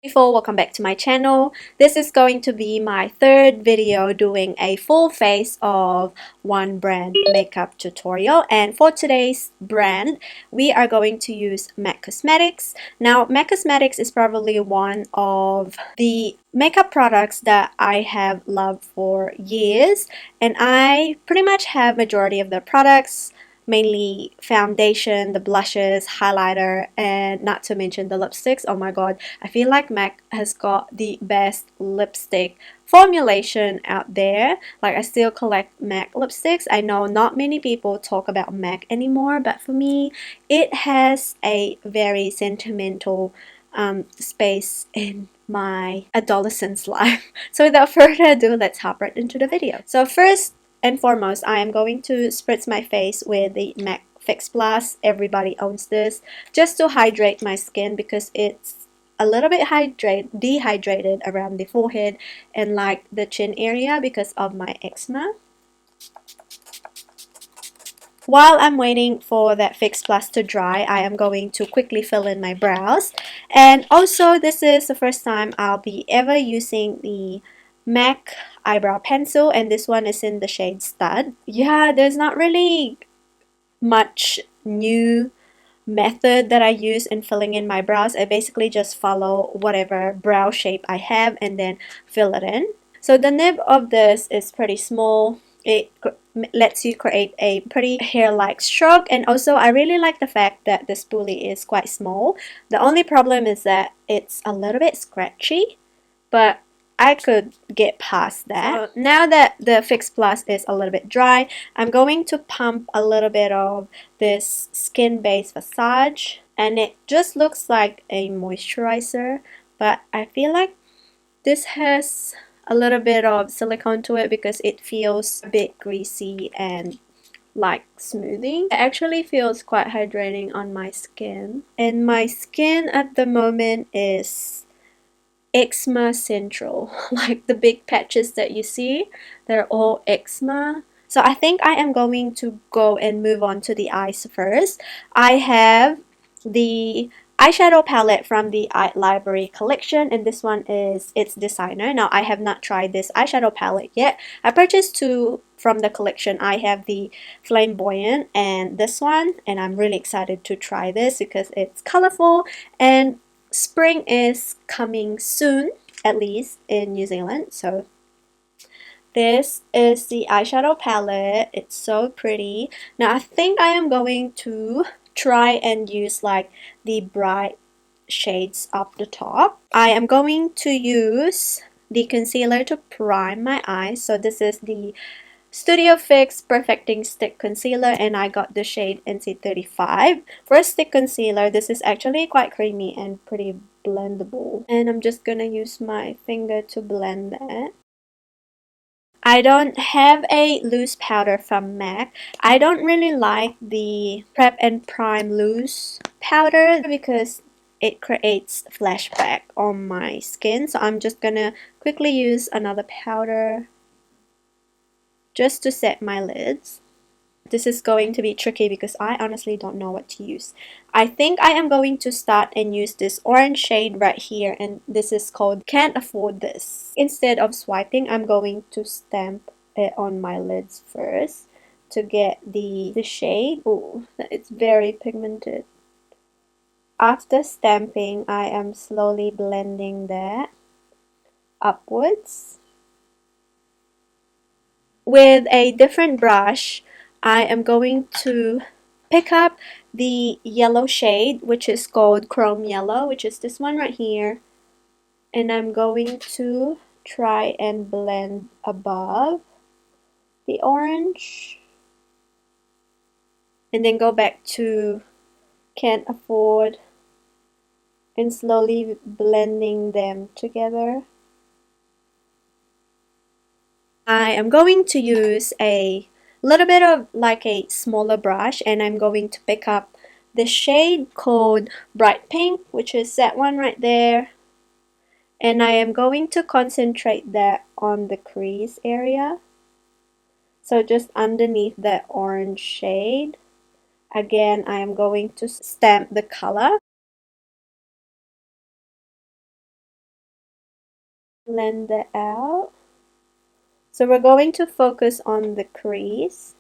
Before, welcome back to my channel. This is going to be my third video doing a full face of one brand makeup tutorial, and for today's brand we are going to use MAC Cosmetics. Now MAC Cosmetics is probably one of the makeup products that I have loved for years, and I pretty much have majority of the products, mainly foundation, the blushes, highlighter, and not to mention the lipsticks. Oh my god, I feel like MAC has got the best lipstick formulation out there. Like, I still collect MAC lipsticks. I know not many people talk about MAC anymore, but for me it has a very sentimental space in my adolescence life. So without further ado, let's hop right into the video. So first and foremost, I am going to spritz my face with the MAC Fix Plus. Everybody owns this, just to hydrate my skin because it's a little bit dehydrated around the forehead and like the chin area because of my eczema. While I'm waiting for that Fix Plus to dry, I am going to quickly fill in my brows. And also, this is the first time I'll be ever using the MAC eyebrow pencil, and this one is in the shade Stud. Yeah, there's not really much new method that I use in filling in my brows. I basically just follow whatever brow shape I have and then fill it in. So the nib of this is pretty small. It lets you create a pretty hair-like stroke, and also I really like the fact that the spoolie is quite small. The only problem is that it's a little bit scratchy, but I could get past that. So now that the Fix Plus is a little bit dry, I'm going to pump a little bit of this skin-based Visage, and it just looks like a moisturizer, but I feel like this has a little bit of silicone to it because it feels a bit greasy and like smoothing. It actually feels quite hydrating on my skin, and my skin at the moment is eczema central. Like the big patches that you see, they're all eczema. So I think I am going to go and move on to the eyes first. I have the eyeshadow palette from the Art Library collection, and this one is its designer. Now I have not tried this eyeshadow palette yet. I purchased two from the collection. I have the Flamboyant and this one, and I'm really excited to try this because it's colorful, and spring is coming soon, at least in New Zealand. So this is the eyeshadow palette. It's so pretty. Now I think I am going to try and use like the bright shades up the top. I am going to use the concealer to prime my eyes. So this is the Studio Fix Perfecting Stick Concealer, and I got the shade NC35. For a stick concealer, this is actually quite creamy and pretty blendable. And I'm just gonna use my finger to blend that. I don't have a loose powder from MAC. I don't really like the Prep and Prime loose powder because it creates flashback on my skin. So I'm just gonna quickly use another powder just to set my lids. This is going to be tricky because I honestly don't know what to use. I think I am going to start and use this orange shade right here, and this is called Can't Afford This. Instead of swiping, I'm going to stamp it on my lids first to get the shade. Oh, it's very pigmented. After stamping, I am slowly blending that upwards. With a different brush, I am going to pick up the yellow shade, which is called Chrome Yellow, which is this one right here, and I'm going to try and blend above the orange, and then go back to Can't Afford and slowly blending them together. I am going to use a little bit of like a smaller brush, and I'm going to pick up the shade called Bright Pink, which is that one right there, and I am going to concentrate that on the crease area, so just underneath that orange shade. Again, I am going to stamp the color. blend that out. So we're going to focus on the crease.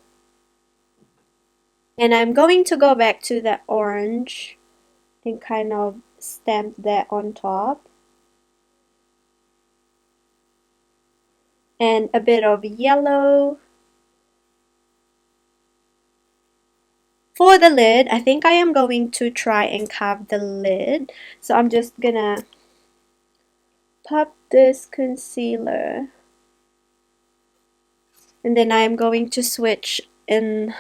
And I'm going to go back to that orange and kind of stamp that on top. And a bit of yellow. For the lid, I think I am going to try and carve the lid. So I'm just gonna pop this concealer. And then I am going to switch in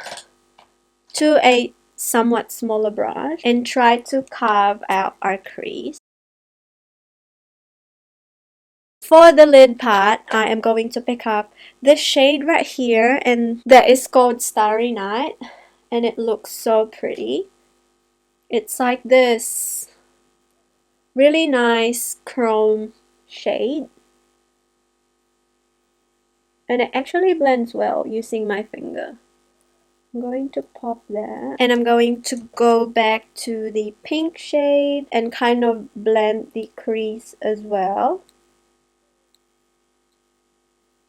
to a somewhat smaller brush and try to carve out our crease. For the lid part, I am going to pick up this shade right here, and that is called Starry Night, and it looks so pretty. It's like this really nice chrome shade, and it actually blends well using my finger. I'm going to pop that, and I'm going to go back to the pink shade and kind of blend the crease as well.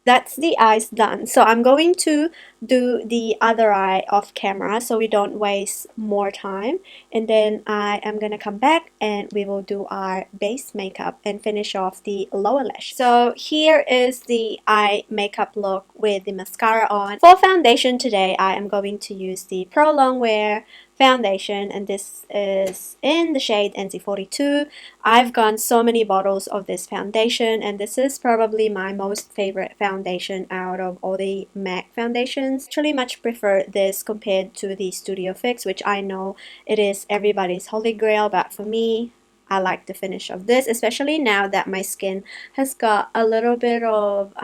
That's the eyes done. So I'm going to do the other eye off camera so we don't waste more time. And then I am going to come back and we will do our base makeup and finish off the lower lash. So here is the eye makeup look with the mascara on. For foundation today, I am going to use the Pro Longwear foundation, and this is in the shade NC42. I've got so many bottles of this foundation, and this is probably my most favorite foundation out of all the MAC foundations. Actually much prefer this compared to the Studio Fix, which I know it is everybody's holy grail, but for me, I like the finish of this, especially now that my skin has got a little bit of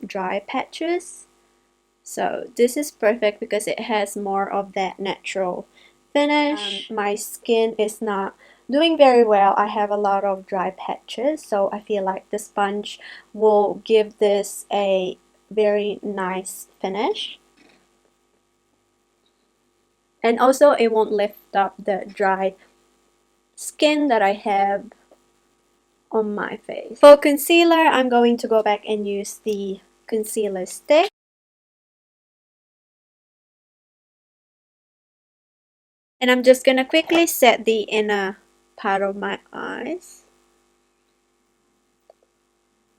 dry patches. So this is perfect because it has more of that natural finish. My skin is not doing very well. I have a lot of dry patches, so I feel like the sponge will give this a very nice finish. And also it won't lift up the dry skin that I have on my face. For concealer, I'm going to go back and use the concealer stick. And I'm just gonna quickly set the inner part of my eyes.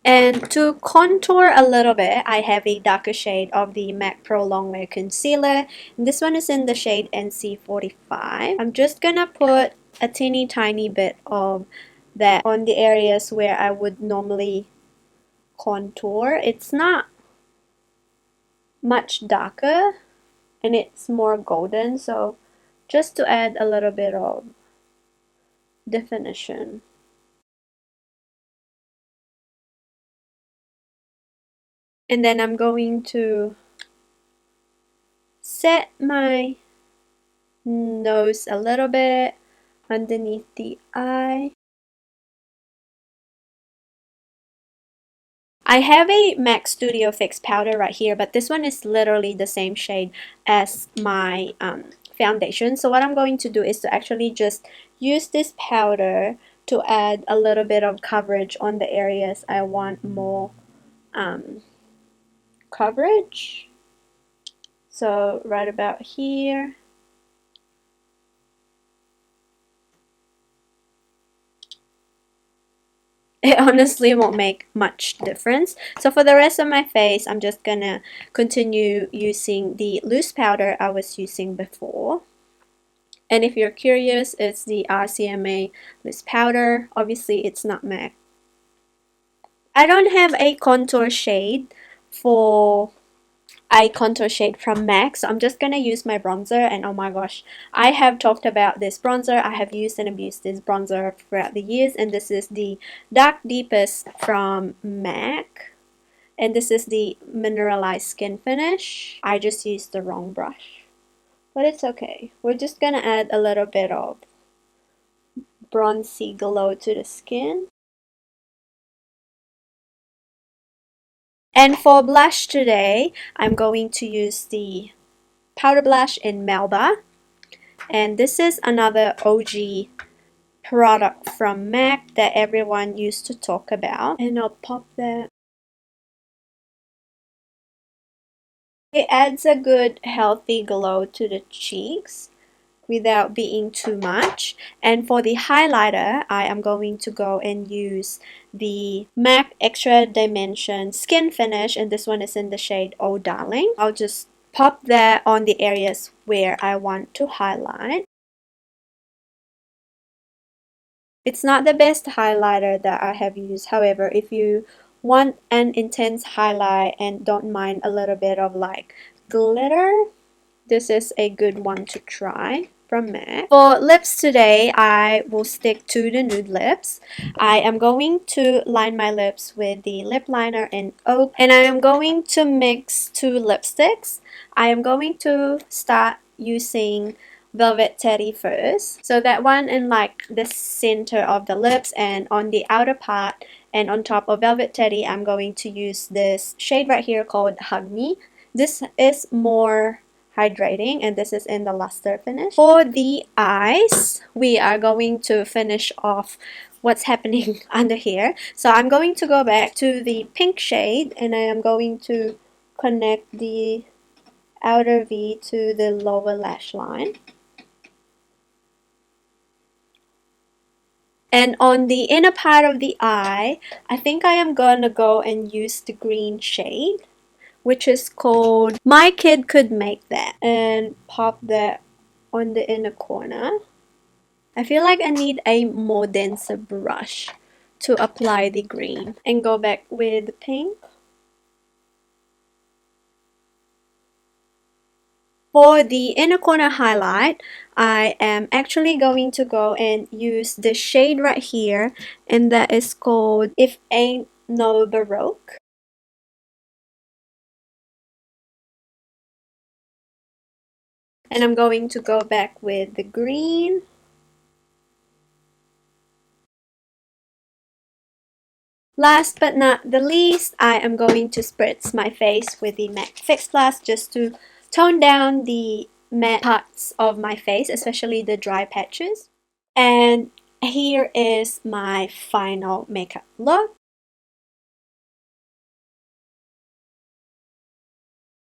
And to contour a little bit, I have a darker shade of the MAC Pro Longwear Concealer. And this one is in the shade NC45. I'm just gonna put a teeny tiny bit of that on the areas where I would normally contour. It's not much darker and it's more golden, so just to add a little bit of definition. And then I'm going to set my nose a little bit underneath the eye. I have a MAC Studio Fix powder right here, but this one is literally the same shade as my foundation. So what I'm going to do is to actually just use this powder to add a little bit of coverage on the areas I want more coverage. So right about here. It honestly won't make much difference. So for the rest of my face, I'm just gonna continue using the loose powder I was using before. And if you're curious, it's the RCMA loose powder. Obviously, it's not MAC. I don't have a contour shade for eye contour shade from MAC, so I'm just gonna use my bronzer. And oh my gosh, I have talked about this bronzer. I have used and abused this bronzer throughout the years, and this is the Dark Deepest from MAC, and this is the mineralized skin finish. I just used the wrong brush, but it's okay. We're just gonna add a little bit of bronzy glow to the skin. And for blush today, I'm going to use the powder blush in Melba. And this is another OG product from MAC that everyone used to talk about, and I'll pop that. It adds a good healthy glow to the cheeks without being too much. And for the highlighter, I am going to go and use the MAC Extra Dimension Skin Finish, and this one is in the shade Oh Darling. I'll just pop that on the areas where I want to highlight. It's not the best highlighter that I have used. However, if you want an intense highlight and don't mind a little bit of like glitter, this is a good one to try from MAC. For lips today, I will stick to the nude lips. I am going to line my lips with the lip liner in Oak, and I am going to mix two lipsticks. I am going to start using Velvet Teddy first. So that one in like the center of the lips, and on the outer part and on top of Velvet Teddy, I'm going to use this shade right here called Hug Me. This is more hydrating, and this is in the luster finish. For the eyes, we are going to finish off what's happening under here. So I'm going to go back to the pink shade, and I am going to connect the outer V to the lower lash line. And on the inner part of the eye, I think I am gonna go and use the green shade, which is called My Kid Could Make That, and pop that on the inner corner. I feel like I need a more denser brush to apply the green, and go back with the pink. For the inner corner highlight, I am actually going to go and use the shade right here, and that is called If Ain't No Baroque. And I'm going to go back with the green. Last but not the least, I am going to spritz my face with the MAC Fix Plus just to tone down the matte parts of my face, especially the dry patches. And here is my final makeup look.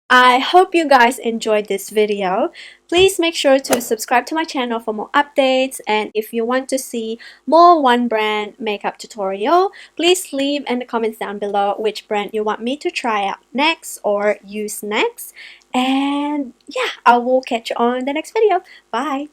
I hope you guys enjoyed this video. Please make sure to subscribe to my channel for more updates, and if you want to see more one brand makeup tutorial, please leave in the comments down below which brand you want me to try out next or use next. And yeah, I will catch you on the next video. Bye!